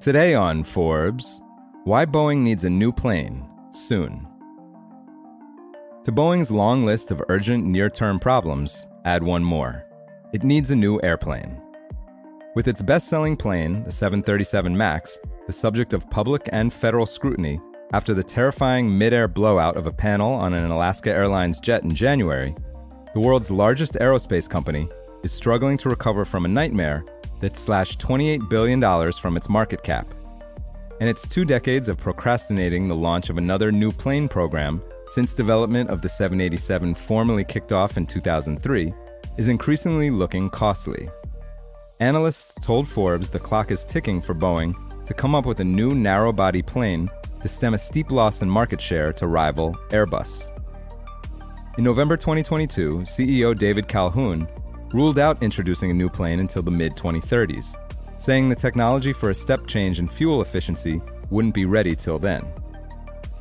Today on Forbes, why Boeing needs a new plane soon. To Boeing's long list of urgent near-term problems, add one more. It needs a new airplane. With its best-selling plane, the 737 MAX, the subject of public and federal scrutiny after the terrifying mid-air blowout of a panel on an Alaska Airlines jet in January, the world's largest aerospace company is struggling to recover from a nightmare that slashed $28 billion from its market cap. And its 2 decades of procrastinating the launch of another new plane program since development of the 787 formally kicked off in 2003 is increasingly looking costly. Analysts told Forbes the clock is ticking for Boeing to come up with a new narrow-body plane to stem a steep loss in market share to rival Airbus. In November 2022, CEO David Calhoun ruled out introducing a new plane until the mid-2030s, saying the technology for a step change in fuel efficiency wouldn't be ready till then.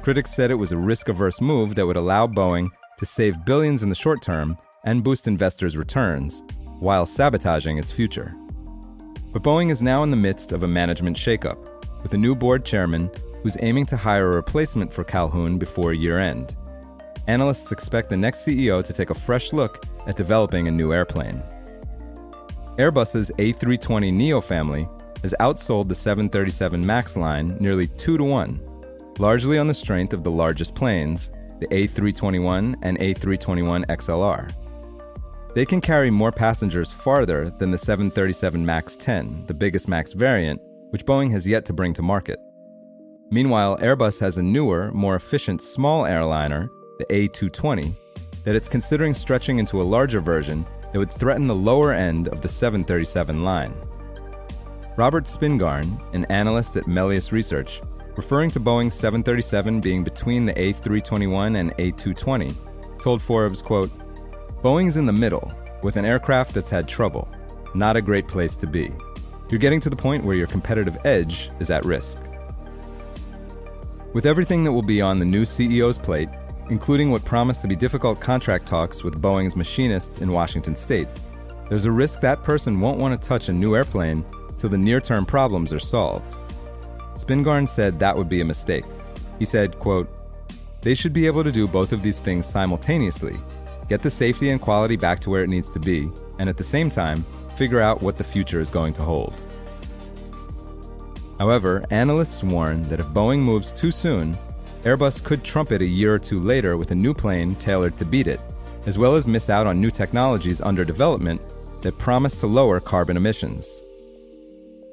Critics said it was a risk-averse move that would allow Boeing to save billions in the short term and boost investors' returns, while sabotaging its future. But Boeing is now in the midst of a management shakeup, with a new board chairman who's aiming to hire a replacement for Calhoun before year-end. Analysts expect the next CEO to take a fresh look at developing a new airplane. Airbus's A320neo family has outsold the 737 MAX line nearly 2-to-1, largely on the strength of the largest planes, the A321 and A321 XLR. They can carry more passengers farther than the 737 MAX 10, the biggest MAX variant, which Boeing has yet to bring to market. Meanwhile, Airbus has a newer, more efficient small airliner, the A220, that it's considering stretching into a larger version that would threaten the lower end of the 737 line. Robert Spingarn, an analyst at Melius Research, referring to Boeing's 737 being between the A321 and A220, told Forbes, quote, "Boeing's in the middle, with an aircraft that's had trouble. Not a great place to be. You're getting to the point where your competitive edge is at risk." With everything that will be on the new CEO's plate, including what promise to be difficult contract talks with Boeing's machinists in Washington state, there's a risk that person won't want to touch a new airplane till the near-term problems are solved. Spingarn said that would be a mistake. He said, quote, "They should be able to do both of these things simultaneously, get the safety and quality back to where it needs to be, and at the same time, figure out what the future is going to hold." However, analysts warn that if Boeing moves too soon, Airbus could trumpet a year or two later with a new plane tailored to beat it, as well as miss out on new technologies under development that promise to lower carbon emissions.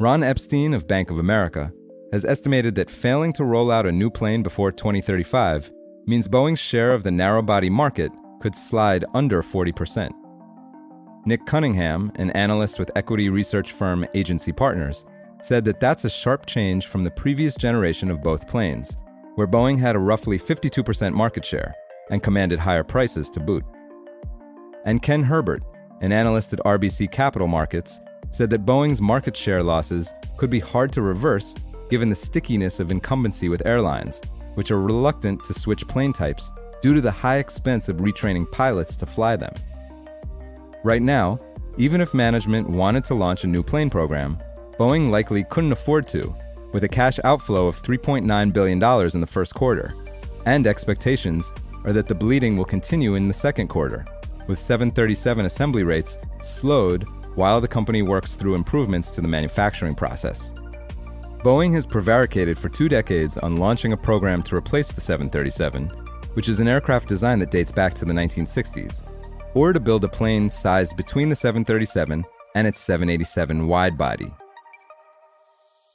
Ron Epstein of Bank of America has estimated that failing to roll out a new plane before 2035 means Boeing's share of the narrow-body market could slide under 40%. Nick Cunningham, an analyst with equity research firm Agency Partners, said that that's a sharp change from the previous generation of both planes, where Boeing had a roughly 52% market share and commanded higher prices to boot. And Ken Herbert, an analyst at RBC Capital Markets, said that Boeing's market share losses could be hard to reverse given the stickiness of incumbency with airlines, which are reluctant to switch plane types due to the high expense of retraining pilots to fly them. Right now, even if management wanted to launch a new plane program, Boeing likely couldn't afford to, with a cash outflow of $3.9 billion in the first quarter, and expectations are that the bleeding will continue in the second quarter, with 737 assembly rates slowed while the company works through improvements to the manufacturing process. Boeing has prevaricated for 2 decades on launching a program to replace the 737, which is an aircraft design that dates back to the 1960s, or to build a plane sized between the 737 and its 787 wide-body.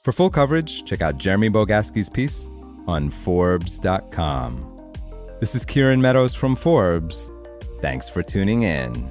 For full coverage, check out Jeremy Bogaski's piece on forbes.com. This is Kieran Meadows from Forbes. Thanks for tuning in.